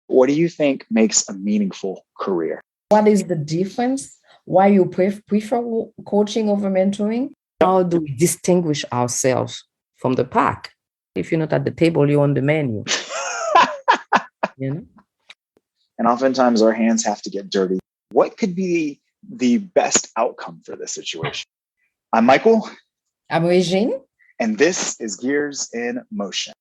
What do you think makes a meaningful career? What is the difference? Why you prefer coaching over mentoring? How do we distinguish ourselves from the pack? If you're not at the table, you're on the menu. You know? And oftentimes our hands have to get dirty. What could be the best outcome for this situation? I'm Michael. I'm Regine. And this is Gears in Motion.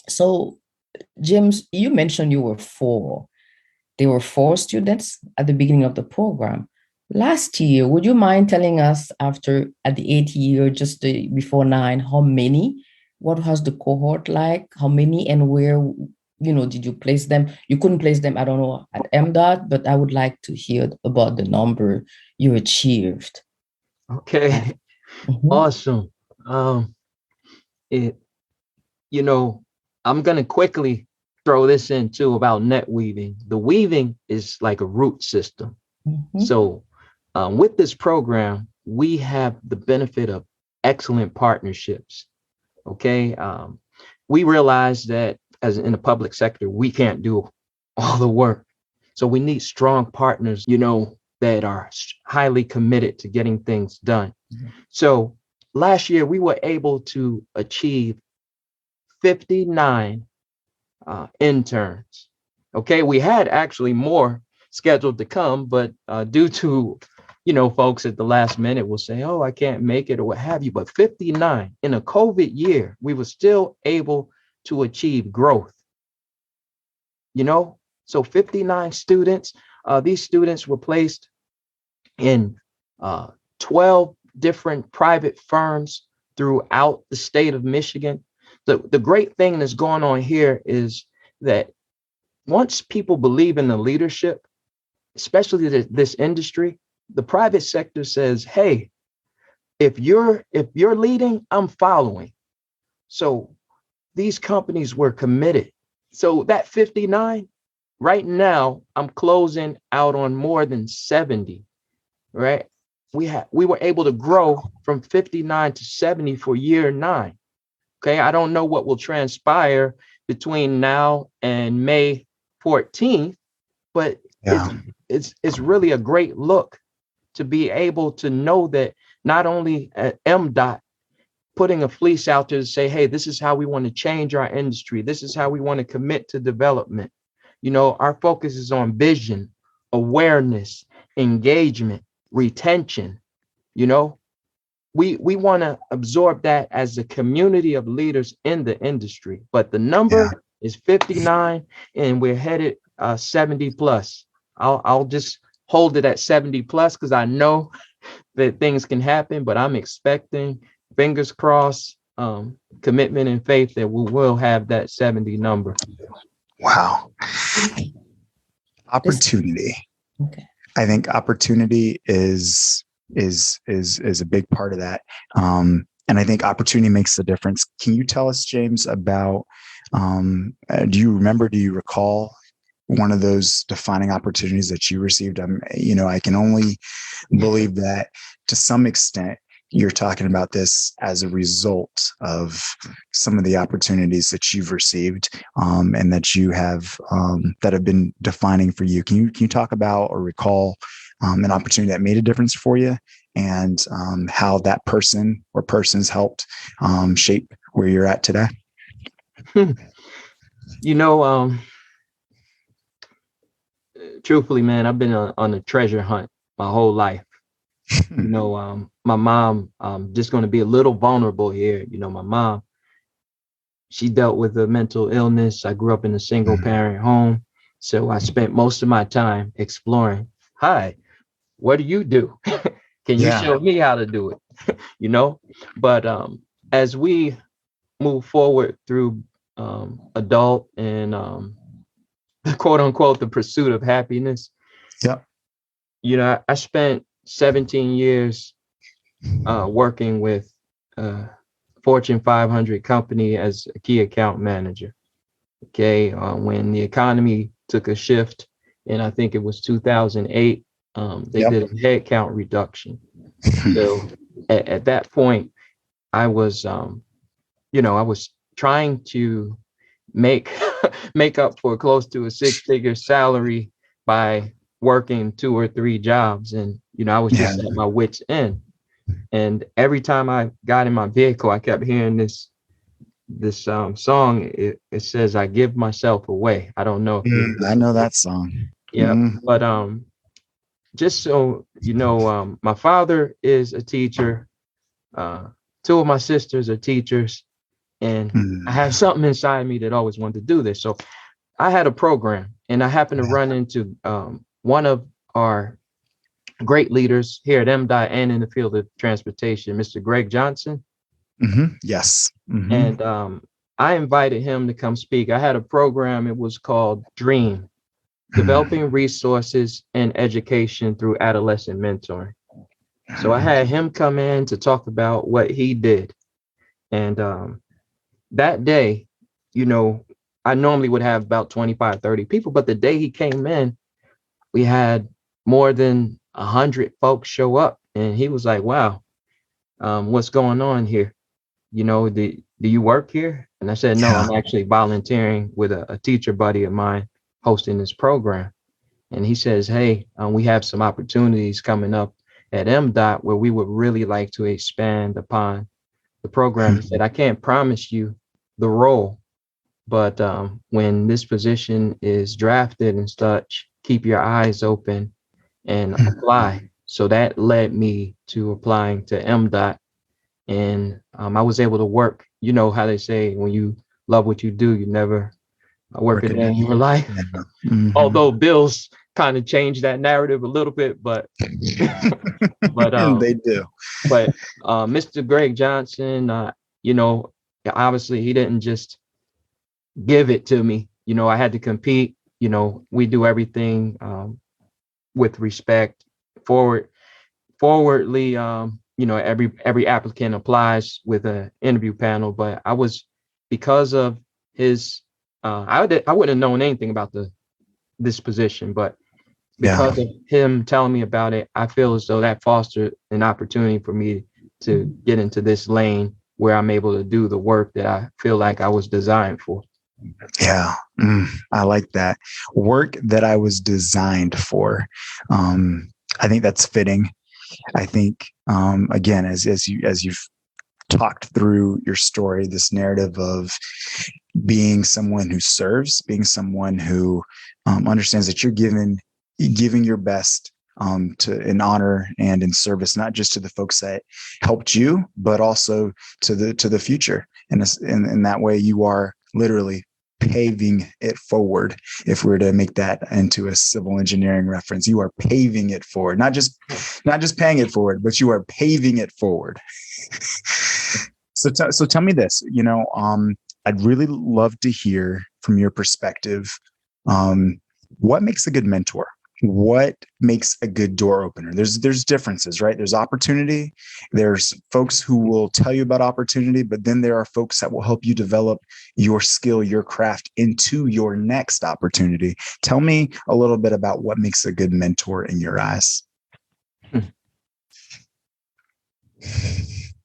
So, James, you mentioned you were four. There were four students at the beginning of the program. Last year, would you mind telling us at the 8th year, just before 9, how many? What was the cohort like? How many and where, did you place them? You couldn't place them, I don't know, at MDOT, but I would like to hear about the number you achieved. Okay. Mm-hmm. Awesome. I'm going to quickly throw this in too about net weaving. The weaving is like a root system. Mm-hmm. So with this program, we have the benefit of excellent partnerships. Okay. We realize that as in the public sector, we can't do all the work. So we need strong partners, that are highly committed to getting things done. Mm-hmm. So last year, we were able to achieve 59 interns. Okay, we had actually more scheduled to come, but due to, folks at the last minute will say, oh, I can't make it or what have you. But 59 in a COVID year, we were still able to achieve growth. So 59 students, these students were placed in 12 different private firms throughout the state of Michigan. The great thing that's going on here is that once people believe in the leadership, especially this industry, the private sector says, hey, if you're leading, I'm following. So these companies were committed. So that 59, right now, I'm closing out on more than 70, right? We were able to grow from 59 to 70 for year 9. Okay, I don't know what will transpire between now and May 14th, but yeah, it's really a great look to be able to know that not only at MDOT putting a fleece out there to say, hey, this is how we want to change our industry. This is how we want to commit to development. Our focus is on vision, awareness, engagement, retention. We want to absorb that as a community of leaders in the industry, but the number is 59 and we're headed 70 plus. I'll just hold it at 70 plus because I know that things can happen, but I'm expecting, fingers crossed, commitment and faith that we will have that 70 number. Wow. Opportunity. Okay. I think opportunity is a big part of that. And I think opportunity makes the difference. Can you tell us, James, about, do you recall one of those defining opportunities that you received? I can only believe that to some extent you're talking about this as a result of some of the opportunities that you've received and that you have that have been defining for you. Can you talk about or recall an opportunity that made a difference for you and how that person or persons helped shape where you're at today? Truthfully, man, I've been on a treasure hunt my whole life. my mom, just going to be a little vulnerable here. You know, my mom, she dealt with a mental illness. I grew up in a single parent home. So I spent most of my time exploring, hi, what do you do? Can you show me how to do it? You know, but as we move forward through adult and quote unquote, the pursuit of happiness. Yeah. You know, I spent 17 years working with Fortune 500 company as a key account manager. Okay. When the economy took a shift, and I think it was 2008, they did a headcount reduction. So at that point, I was, I was trying to make make up for close to a 6-figure salary by working 2 or 3 jobs. And, I was just at my wit's end. And every time I got in my vehicle, I kept hearing this song. It says, I give myself away. I don't know if I know that song. Yeah. But just so you know, my father is a teacher. 2 of my sisters are teachers. And I have something inside me that always wanted to do this. So I had a program, and I happened to run into one of our great leaders here at MDOT and in the field of transportation, Mr. Greg Johnson. Yes. And I invited him to come speak. I had a program. It was called DREAM, Developing Resources and Education Through Adolescent Mentoring. So I had him come in to talk about what he did. And that day, I normally would have about 25, 30 people, but the day he came in, we had more than 100 folks show up. And he was like, wow, what's going on here? Do you work here? And I said, no, I'm actually volunteering with a teacher buddy of mine hosting this program. And he says, hey, we have some opportunities coming up at MDOT where we would really like to expand upon the program. He said, I can't promise you the role, but when this position is drafted and such, keep your eyes open and apply. So that led me to applying to MDOT. And I was able to work, you know how they say, when you love what you do, you never work a day in your life. Although bills kind of changed that narrative a little bit, but they do. But Mr. Greg Johnson, obviously he didn't just give it to me. I had to compete. We do everything with respect, forwardly. Every applicant applies with an interview panel, but because of his, I wouldn't have known anything about this position, but because of him telling me about it, I feel as though that fostered an opportunity for me to get into this lane where I'm able to do the work that I feel like I was designed for. Yeah, I like that. Work that I was designed for. I think that's fitting. I think, again, as you've talked through your story, this narrative of being someone who serves, being someone who understands that you're giving your best to in honor and in service, not just to the folks that helped you, but also to the future. And in that way, you are literally paving it forward. If we were to make that into a civil engineering reference, you are paving it forward, not just paying it forward, but you are paving it forward. So tell me this, I'd really love to hear from your perspective, what makes a good mentor? What makes a good door opener? There's differences, right? There's opportunity. There's folks who will tell you about opportunity, but then there are folks that will help you develop your skill, your craft into your next opportunity. Tell me a little bit about what makes a good mentor in your eyes.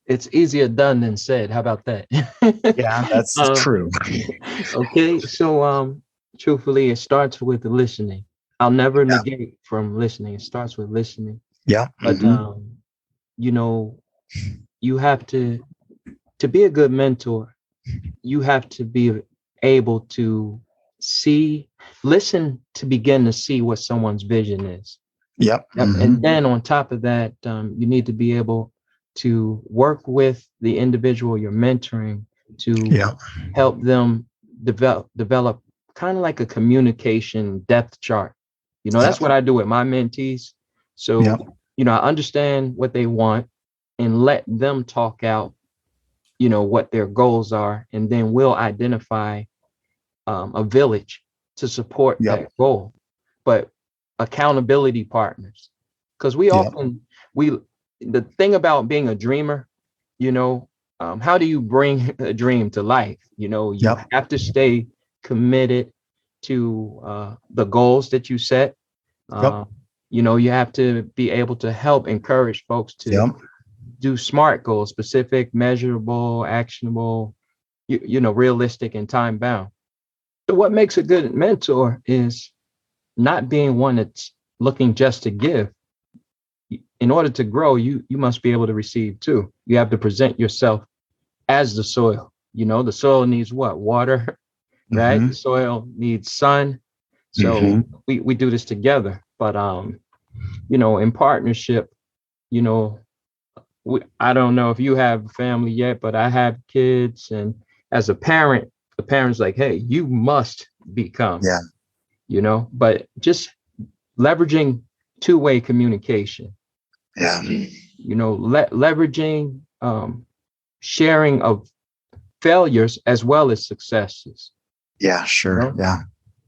It's easier done than said. How about that? Yeah, that's true. Okay. So, truthfully, it starts with the listening. I'll never negate from listening. It starts with listening. Yeah. But, you have to be a good mentor, you have to be able to listen to begin to see what someone's vision is. Yep. And then on top of that, you need to be able to work with the individual you're mentoring to help them develop kind of like a communication depth chart. That's what I do with my mentees. So, I understand what they want and let them talk out, what their goals are. And then we'll identify a village to support that goal. But accountability partners, because the thing about being a dreamer, how do you bring a dream to life? You have to stay committed to the goals that you set. You have to be able to help encourage folks to do SMART goals: specific, measurable, actionable, realistic, and time bound. So what makes a good mentor is not being one that's looking just to give. In order to grow, you must be able to receive too. You have to present yourself as the soil. The soil needs what? Water, right? The soil needs sun. So we do this together. But in partnership, I don't know if you have a family yet, but I have kids, and as a parent, the parent's like, hey, you must become. But just leveraging two-way communication. Leveraging sharing of failures as well as successes.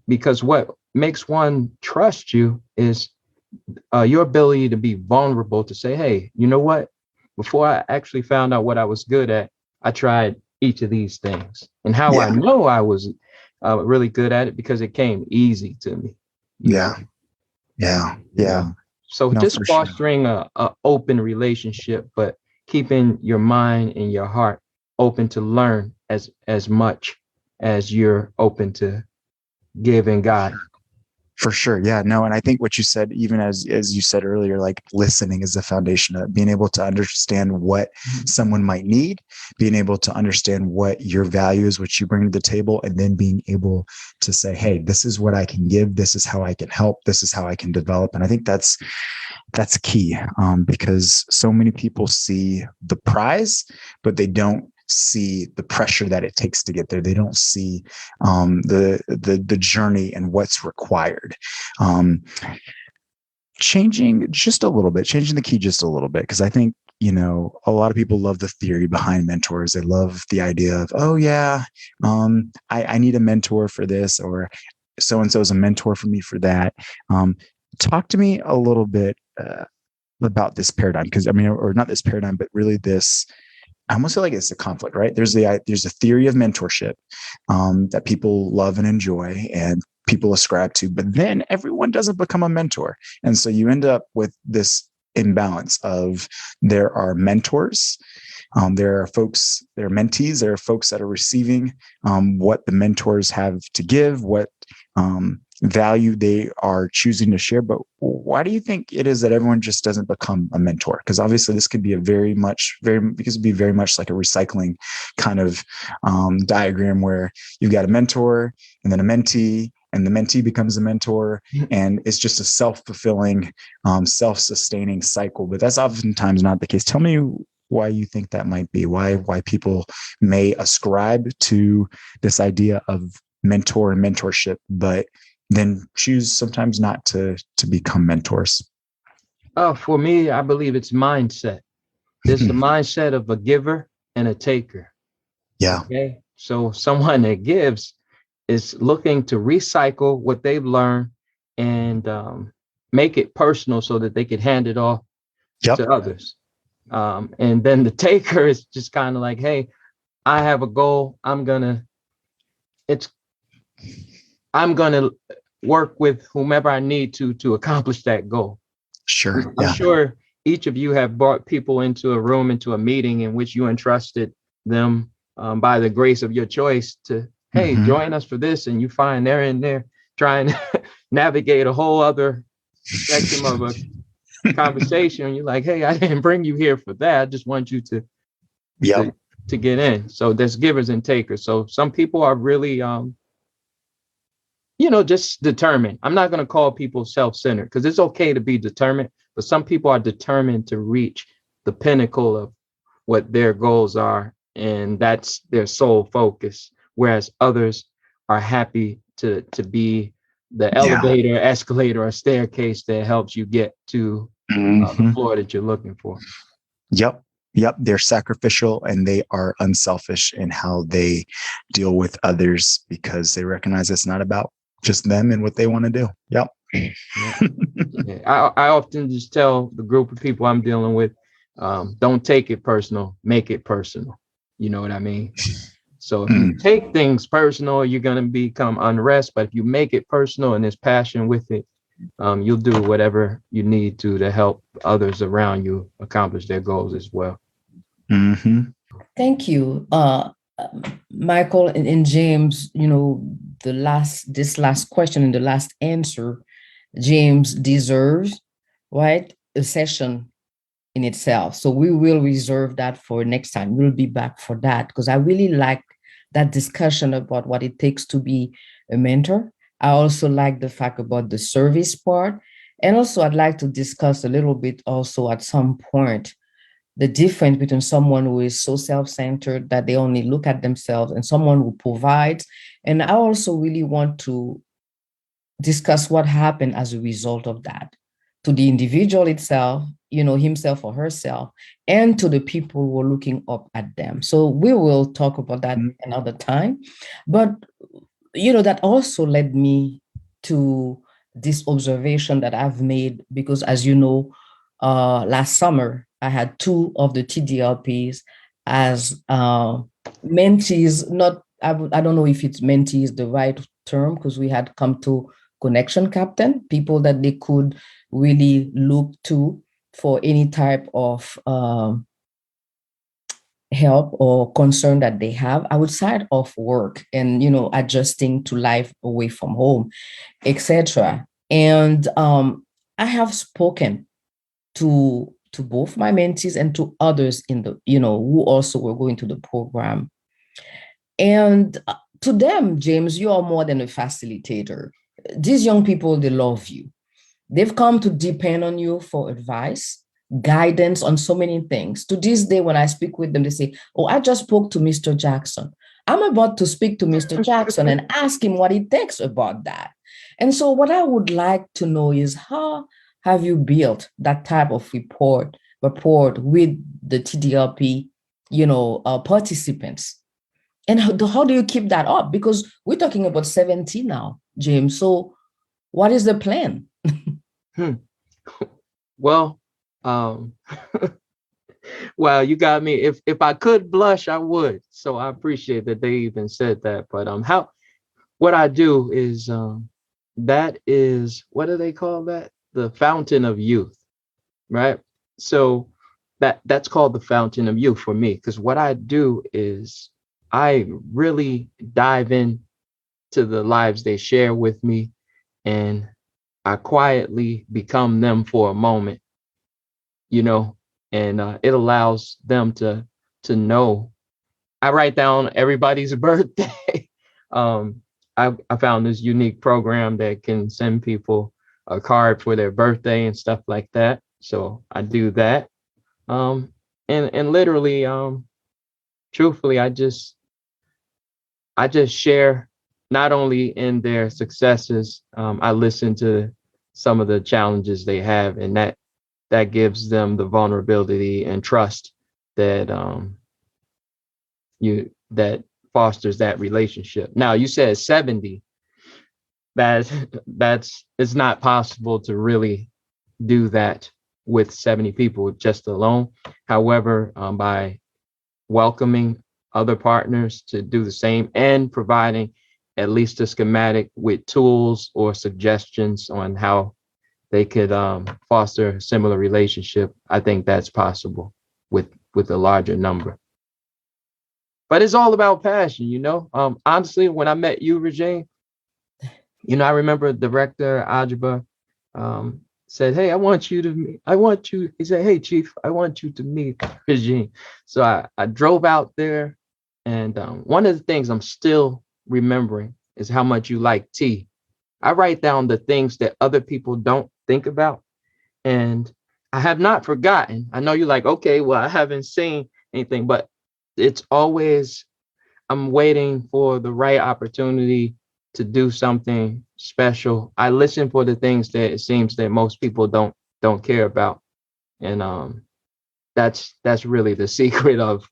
Because what makes one trust you is your ability to be vulnerable, to say, hey, you know what? Before I actually found out what I was good at, I tried each of these things. And how I know I was really good at it, because it came easy to me. So just fostering a open relationship, but keeping your mind and your heart open to learn as much as you're open to give and guide. For sure. Yeah, no. And I think what you said, even as you said earlier, like listening is the foundation of being able to understand what someone might need, being able to understand what your value is, what you bring to the table, and then being able to say, hey, this is what I can give. This is how I can help. This is how I can develop. And I think that's key, because so many people see the prize, but they don't see the pressure that it takes to get there. They don't see the journey and what's required. Changing the key just a little bit, because I think, a lot of people love the theory behind mentors. They love the idea of, oh yeah, I need a mentor for this, or so-and-so is a mentor for me for that. Talk to me a little bit about this paradigm, because or not this paradigm, but really this, I almost feel like it's a conflict, right? There's a theory of mentorship that people love and enjoy and people ascribe to, but then everyone doesn't become a mentor. And so you end up with this imbalance of, there are mentors, there are folks, there are mentees, there are folks that are receiving what the mentors have to give, what value they are choosing to share. But why do you think it is that everyone just doesn't become a mentor? Because obviously this could be very much like a recycling kind of diagram, where you've got a mentor and then a mentee, and the mentee becomes a mentor, and it's just a self-fulfilling, self-sustaining cycle. But that's oftentimes not the case. Tell me why you think that might be, why people may ascribe to this idea of mentor and mentorship, but then choose sometimes not to become mentors. For me, I believe it's mindset. There's the mindset of a giver and a taker. Okay. So someone that gives is looking to recycle what they've learned and make it personal so that they could hand it off to others. And then the taker is just kind of like, hey, I have a goal. I'm gonna work with whomever I need to accomplish that goal. Sure. I'm sure each of you have brought people into a room, into a meeting in which you entrusted them by the grace of your choice to, hey, join us for this. And you find they're in there trying to navigate a whole other section of a conversation. You're like, hey, I didn't bring you here for that. I just want you to get in. So there's givers and takers. So some people are really just determined. I'm not going to call people self-centered, because it's okay to be determined, but some people are determined to reach the pinnacle of what their goals are, and that's their sole focus. Whereas others are happy to be the elevator, escalator, or staircase that helps you get to the floor that you're looking for. Yep. Yep. They're sacrificial and they are unselfish in how they deal with others because they recognize it's not about just them and what they want to do. Yep. Yeah. I often just tell the group of people I'm dealing with, don't take it personal, make it personal. You know what I mean? So if you take things personal, you're going to become unrest. But if you make it personal and there's passion with it, you'll do whatever you need to help others around you accomplish their goals as well. Thank you, Michael and James. You know, this last question and the last answer, James deserves, right, a session in itself. So we will reserve that for next time. We'll be back for that because I really like that discussion about what it takes to be a mentor. I also like the fact about the service part. And also I'd like to discuss a little bit also at some point the difference between someone who is so self-centered that they only look at themselves and someone who provides. And I also really want to discuss what happened as a result of that to the individual itself, you know, himself or herself, and to the people who are looking up at them. So we will talk about that another time. But, you know, that also led me to this observation that I've made, because as you know, last summer, I had two of the TDLPs as mentees. I don't know if it's mentee is the right term, because we had come to connection captain, people that they could really look to for any type of help or concern that they have outside of work and, you know, adjusting to life away from home, etc. And I have spoken to both my mentees and to others in the, you know, who also were going to the program. And to them, James, you are more than a facilitator. These young people, they love you. They've come to depend on you for advice, guidance on so many things. To this day, when I speak with them, they say, oh, I just spoke to Mr. Jackson. I'm about to speak to Mr. Jackson and ask him what he thinks about that. And so what I would like to know is, how have you built that type of rapport with the TDLP, you know, participants? And how do you keep that up? Because we're talking about 70 now, James. So what is the plan? Well, well, you got me. If I could blush, I would. So I appreciate that they even said that. But what I do is that is, what do they call that? The fountain of youth, right? So that's called the fountain of youth for me, because what I do is I really dive in to the lives they share with me, and I quietly become them for a moment, you know, and it allows them to know. I write down everybody's birthday. I found this unique program that can send people a card for their birthday and stuff like that. So I do that. And literally, truthfully, I just share not only in their successes. I listen to some of the challenges they have, and that gives them the vulnerability and trust that that fosters that relationship. Now, you said 70. It's not possible to really do that with 70 people just alone. However, by welcoming other partners to do the same and providing at least a schematic with tools or suggestions on how they could foster a similar relationship, I think that's possible with a larger number. But it's all about passion, you know. Honestly, when I met you, Regine, you know, I remember Director Algebra said, hey, he said, hey, Chief, I want you to meet Regine. So I drove out there, and one of the things I'm still remembering is how much you like tea. I write down the things that other people don't think about, and I have not forgotten. I know you're like, okay, well, I haven't seen anything, but it's always, I'm waiting for the right opportunity to do something special. I listen for the things that it seems that most people don't care about. And that's really the secret of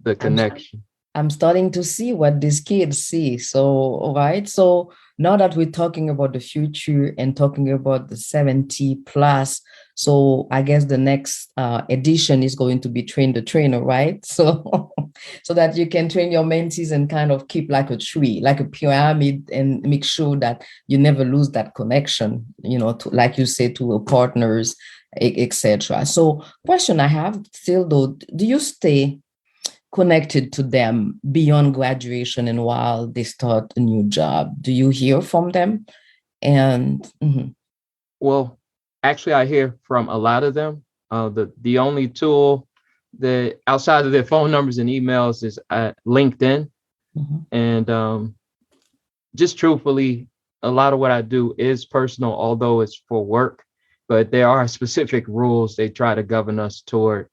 the connection. I'm starting to see what these kids see. So, all right. So now that we're talking about the future and talking about the 70 plus, so I guess the next edition is going to be train the trainer, right? So, so that you can train your mentees and kind of keep like a tree, like a pyramid, and make sure that you never lose that connection, to, like you say, to your partners, etc. So, question I have still though, do you stay connected to them beyond graduation and while they start a new job? Do you hear from them? And Well, actually, I hear from a lot of them. The only tool that outside of their phone numbers and emails is LinkedIn. And just truthfully, a lot of what I do is personal, although it's for work. But there are specific rules they try to govern us toward,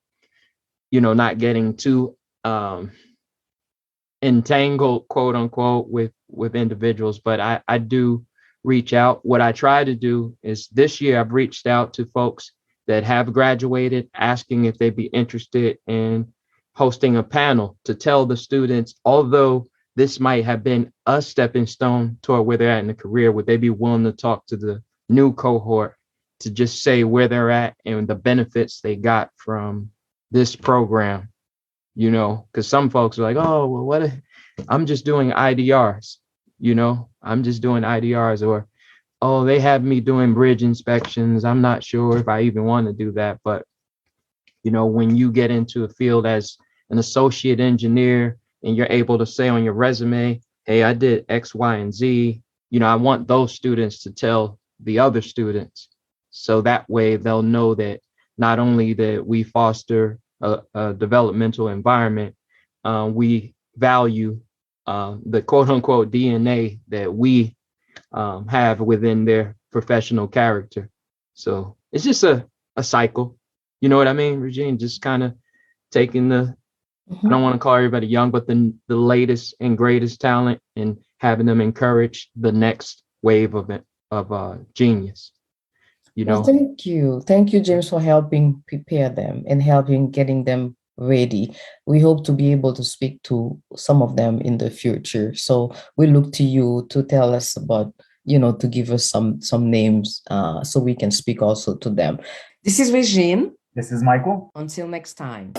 not getting too entangled, quote unquote, with individuals. But I do reach out. What I try to do is this year I've reached out to folks that have graduated, asking if they'd be interested in hosting a panel to tell the students, although this might have been a stepping stone toward where they're at in the career, would they be willing to talk to the new cohort to just say where they're at and the benefits they got from this program? Because some folks are like, oh, well, I'm just doing IDRs, I'm just doing IDRs, or, oh, they have me doing bridge inspections. I'm not sure if I even want to do that. But, when you get into a field as an associate engineer and you're able to say on your resume, hey, I did X, Y, and Z, I want those students to tell the other students. So that way they'll know that not only that we foster a developmental environment, we value the quote unquote DNA that we have within their professional character. So it's just a cycle. You know what I mean, Regine? Just kind of taking I don't want to call everybody young, but the latest and greatest talent and having them encourage the next wave of genius. Well, thank you, James, for helping prepare them and helping getting them ready. We hope to be able to speak to some of them in the future. So we look to you to tell us about, to give us some names so we can speak also to them. This is Regine. This is Michael. Until next time.